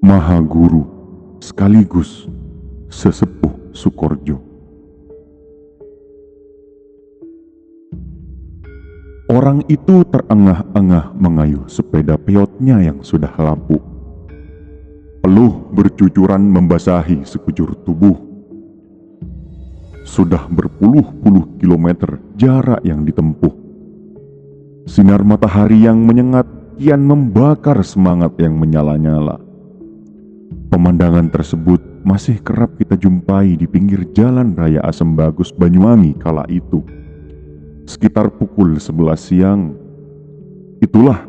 Maha Guru sekaligus sesepuh Sukorjo. Orang itu terengah-engah mengayuh sepeda peotnya yang sudah lapuk. Peluh bercucuran membasahi sekujur tubuh. Sudah berpuluh-puluh kilometer jarak yang ditempuh. Sinar matahari yang menyengat kian membakar semangat yang menyala-nyala. Pemandangan tersebut masih kerap kita jumpai di pinggir jalan raya Asem Bagus Banyuwangi kala itu. Sekitar pukul 11 siang. Itulah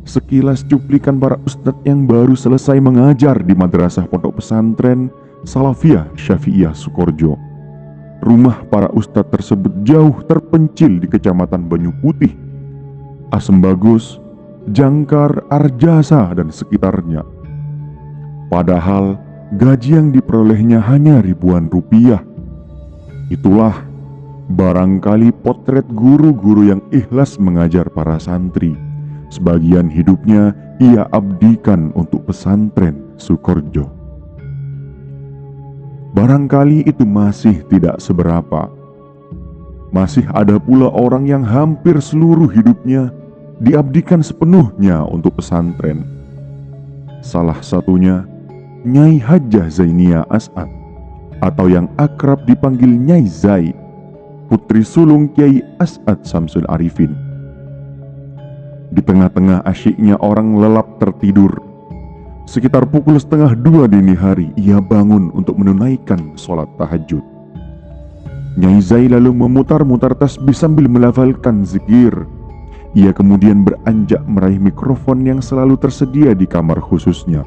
sekilas cuplikan para ustadz yang baru selesai mengajar di madrasah pondok pesantren Salafiyah Syafi'iyah Sukorjo. Rumah para ustadz tersebut jauh terpencil di kecamatan Banyu Putih, Asem Bagus, Jangkar, Arjasa, dan sekitarnya. Padahal gaji yang diperolehnya hanya ribuan rupiah. Itulah barangkali potret guru-guru yang ikhlas mengajar para santri. Sebagian hidupnya ia abdikan untuk pesantren Sukorjo. Barangkali itu masih tidak seberapa. Masih ada pula orang yang hampir seluruh hidupnya diabdikan sepenuhnya untuk pesantren. Salah satunya Nyai Hajjah Zainiyah As'ad, atau yang akrab dipanggil Nyai Zai, putri sulung Kiai As'ad Samsul Arifin. Di tengah-tengah asyiknya orang lelap tertidur, sekitar pukul 1:30 dini hari ia bangun untuk menunaikan sholat tahajud. Nyai Zai lalu memutar-mutar tasbih sambil melafalkan zikir. Ia kemudian beranjak meraih mikrofon yang selalu tersedia di kamar khususnya,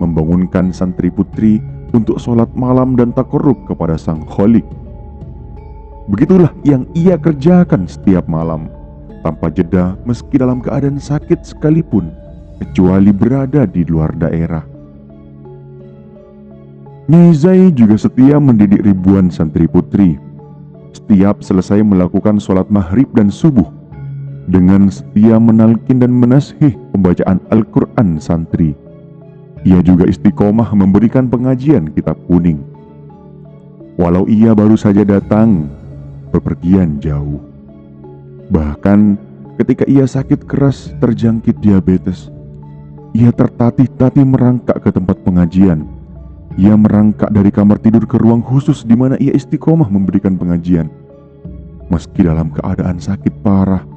membangunkan santri putri untuk sholat malam dan takarrub kepada Sang Kholik. Begitulah yang ia kerjakan setiap malam, tanpa jeda meski dalam keadaan sakit sekalipun, kecuali berada di luar daerah. Nyai Zai juga setia mendidik ribuan santri putri. Setiap selesai melakukan sholat maghrib dan subuh, dengan setia menalkin dan menashih pembacaan Al-Quran santri, ia juga istiqomah memberikan pengajian kitab kuning. Walau ia baru saja datang bepergian jauh. Bahkan ketika ia sakit keras terjangkit diabetes, ia tertatih-tatih merangkak ke tempat pengajian. Ia merangkak dari kamar tidur ke ruang khusus di mana ia istiqomah memberikan pengajian. Meski dalam keadaan sakit parah,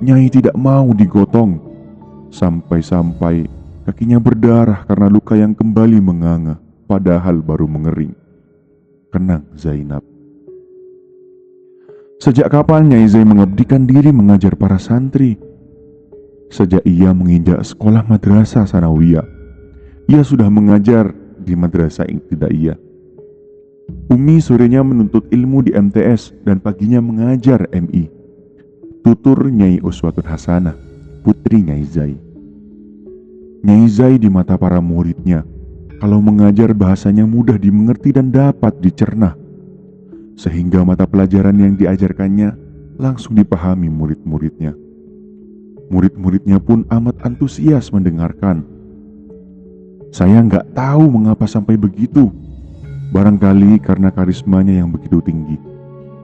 Nyai tidak mau digotong, sampai-sampai kakinya berdarah karena luka yang kembali menganga, padahal baru mengering. Kenang Zainab. Sejak kapan Nyai Zai mengabdikan diri mengajar para santri? Sejak ia menginjak sekolah madrasah sanawiyah, ia sudah mengajar di madrasah ibtidaiyah. Umi sorenya menuntut ilmu di MTS dan paginya mengajar MI. Tutur Nyai Uswatun Hasanah, putri Nyai Zai. Nyai Zai di mata para muridnya, kalau mengajar bahasanya mudah dimengerti dan dapat dicerna, sehingga mata pelajaran yang diajarkannya langsung dipahami murid-muridnya. Murid-muridnya pun amat antusias mendengarkan. Saya nggak tahu mengapa sampai begitu. Barangkali karena karismanya yang begitu tinggi,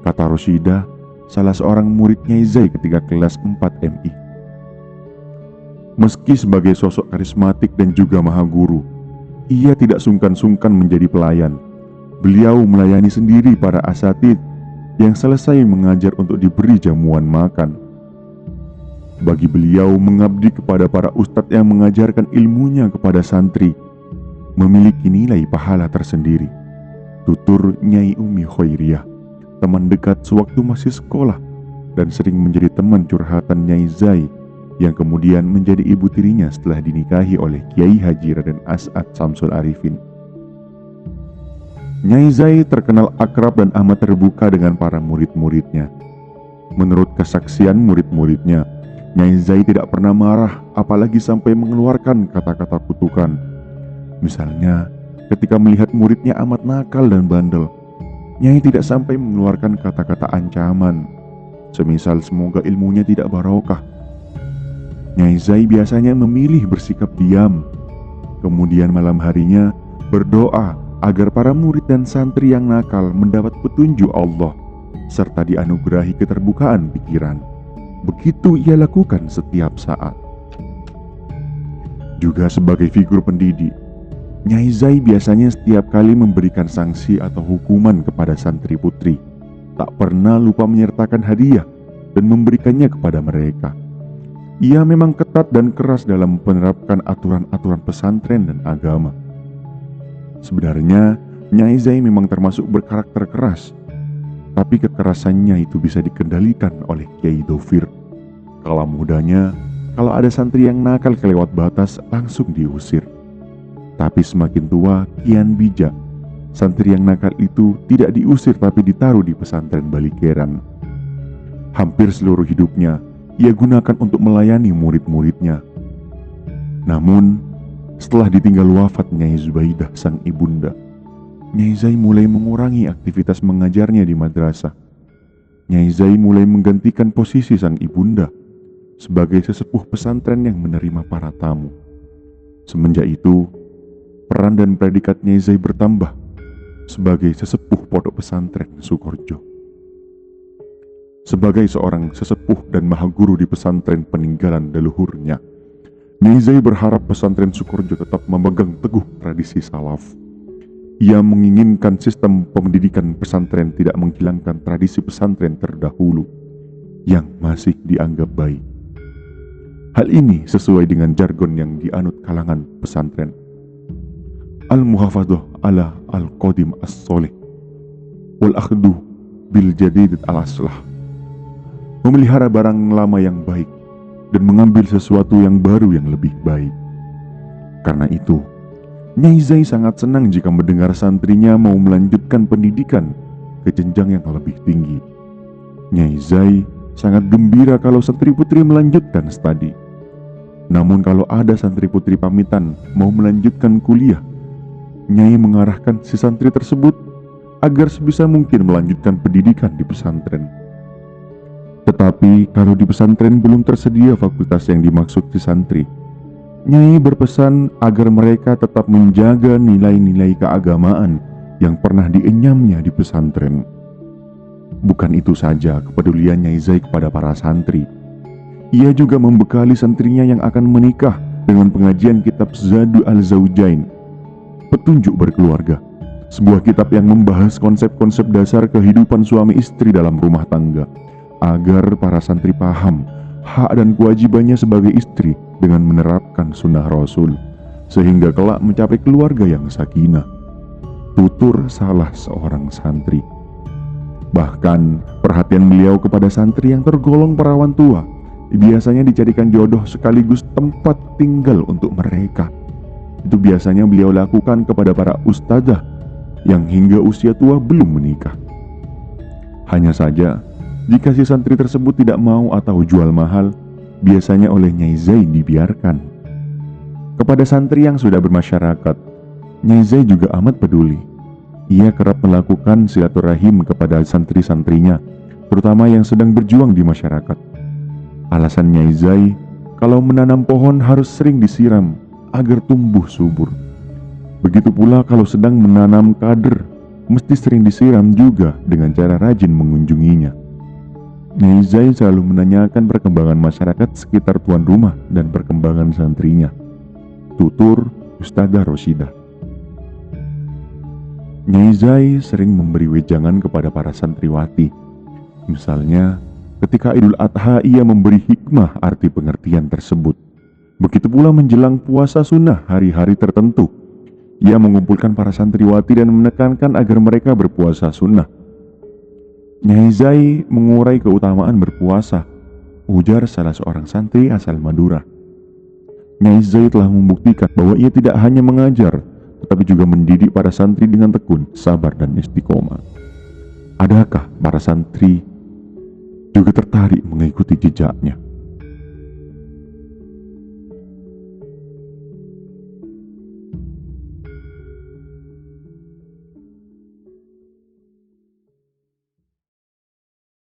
kata Rosida, salah seorang murid Nyai Zai ketika kelas 4 MI. Meski sebagai sosok karismatik dan juga maha guru, ia tidak sungkan-sungkan menjadi pelayan. Beliau melayani sendiri para asatidz yang selesai mengajar untuk diberi jamuan makan. Bagi beliau, mengabdi kepada para ustadz yang mengajarkan ilmunya kepada santri memiliki nilai pahala tersendiri. Tutur Nyai Umi Khairiyah, teman dekat sewaktu masih sekolah dan sering menjadi teman curhatan Nyai Zai, yang kemudian menjadi ibu tirinya setelah dinikahi oleh Kiai Haji Raden As'ad Samsul Arifin. Nyai Zai terkenal akrab dan amat terbuka dengan para murid-muridnya. Menurut kesaksian murid-muridnya, Nyai Zai tidak pernah marah, apalagi sampai mengeluarkan kata-kata kutukan. Misalnya, ketika melihat muridnya amat nakal dan bandel, Nyai tidak sampai mengeluarkan kata-kata ancaman, semisal semoga ilmunya tidak barokah. Nyai Zai biasanya memilih bersikap diam. Kemudian malam harinya berdoa agar para murid dan santri yang nakal mendapat petunjuk Allah serta dianugerahi keterbukaan pikiran. Begitu ia lakukan setiap saat. Juga sebagai figur pendidik, Nyai Zai biasanya setiap kali memberikan sanksi atau hukuman kepada santri putri, tak pernah lupa menyertakan hadiah dan memberikannya kepada mereka. Ia memang ketat dan keras dalam menerapkan aturan-aturan pesantren dan agama. Sebenarnya, Nyai Zai memang termasuk berkarakter keras, tapi kekerasannya itu bisa dikendalikan oleh Kiai Dofir. Kala mudanya, kalau ada santri yang nakal kelewat batas, langsung diusir. Tapi semakin tua, kian bijak. Santri yang nakal itu tidak diusir tapi ditaruh di pesantren Balikeran. Hampir seluruh hidupnya, ia gunakan untuk melayani murid-muridnya. Namun, setelah ditinggal wafat Nyai Zubaidah sang ibunda, Nyai Zai mulai mengurangi aktivitas mengajarnya di madrasah. Nyai Zai mulai menggantikan posisi sang ibunda sebagai sesepuh pesantren yang menerima para tamu. Semenjak itu, peran dan predikat Nyai Zai bertambah sebagai sesepuh pondok pesantren Sukorjo. Sebagai seorang sesepuh dan maha guru di pesantren peninggalan leluhurnya, Nyai Zai berharap pesantren Sukorjo tetap memegang teguh tradisi salaf. Ia menginginkan sistem pendidikan pesantren tidak menghilangkan tradisi pesantren terdahulu yang masih dianggap baik. Hal ini sesuai dengan jargon yang dianut kalangan pesantren. Al-muhafadhah ala al-qadim as-soleh wal akhdu bil jadid al-aslah. Memelihara barang lama yang baik dan mengambil sesuatu yang baru yang lebih baik. Karena itu, Nyai Zai sangat senang jika mendengar santrinya mau melanjutkan pendidikan ke jenjang yang lebih tinggi. Nyai Zai sangat gembira kalau santri putri melanjutkan studi. Namun kalau ada santri putri pamitan mau melanjutkan kuliah, Nyai mengarahkan si santri tersebut agar sebisa mungkin melanjutkan pendidikan di pesantren. Tetapi kalau di pesantren belum tersedia fakultas yang dimaksud si santri, Nyai berpesan agar mereka tetap menjaga nilai-nilai keagamaan yang pernah dienyamnya di pesantren. Bukan itu saja kepedulian Nyai Zai kepada para santri. Ia juga membekali santrinya yang akan menikah dengan pengajian kitab Zadu al-Zawjain, Petunjuk Berkeluarga, sebuah kitab yang membahas konsep-konsep dasar kehidupan suami istri dalam rumah tangga, agar para santri paham hak dan kewajibannya sebagai istri dengan menerapkan sunnah Rasul, sehingga kelak mencapai keluarga yang sakinah. Tutur salah seorang santri. Bahkan perhatian beliau kepada santri yang tergolong perawan tua biasanya dicarikan jodoh sekaligus tempat tinggal untuk mereka. Itu biasanya beliau lakukan kepada para ustadzah yang hingga usia tua belum menikah. Hanya saja, jika si santri tersebut tidak mau atau jual mahal, biasanya oleh Nyai Zai dibiarkan. Kepada santri yang sudah bermasyarakat, Nyai Zai juga amat peduli. Ia kerap melakukan silaturahim kepada santri-santrinya, terutama yang sedang berjuang di masyarakat. Alasan Nyai Zai, kalau menanam pohon harus sering disiram agar tumbuh subur. Begitu pula kalau sedang menanam kader, mesti sering disiram juga dengan cara rajin mengunjunginya. Nyai Zai selalu menanyakan perkembangan masyarakat sekitar tuan rumah dan perkembangan santrinya. Tutur Ustadzah Roshidah. Nyai Zai sering memberi wejangan kepada para santriwati. Misalnya, ketika Idul Adha ia memberi hikmah arti pengertian tersebut. Begitu pula menjelang puasa sunnah hari-hari tertentu, ia mengumpulkan para santriwati dan menekankan agar mereka berpuasa sunnah. Nyai Zai mengurai keutamaan berpuasa, ujar salah seorang santri asal Madura. Nyai Zai telah membuktikan bahwa ia tidak hanya mengajar, tetapi juga mendidik para santri dengan tekun, sabar, dan istiqomah. Adakah para santri juga tertarik mengikuti jejaknya?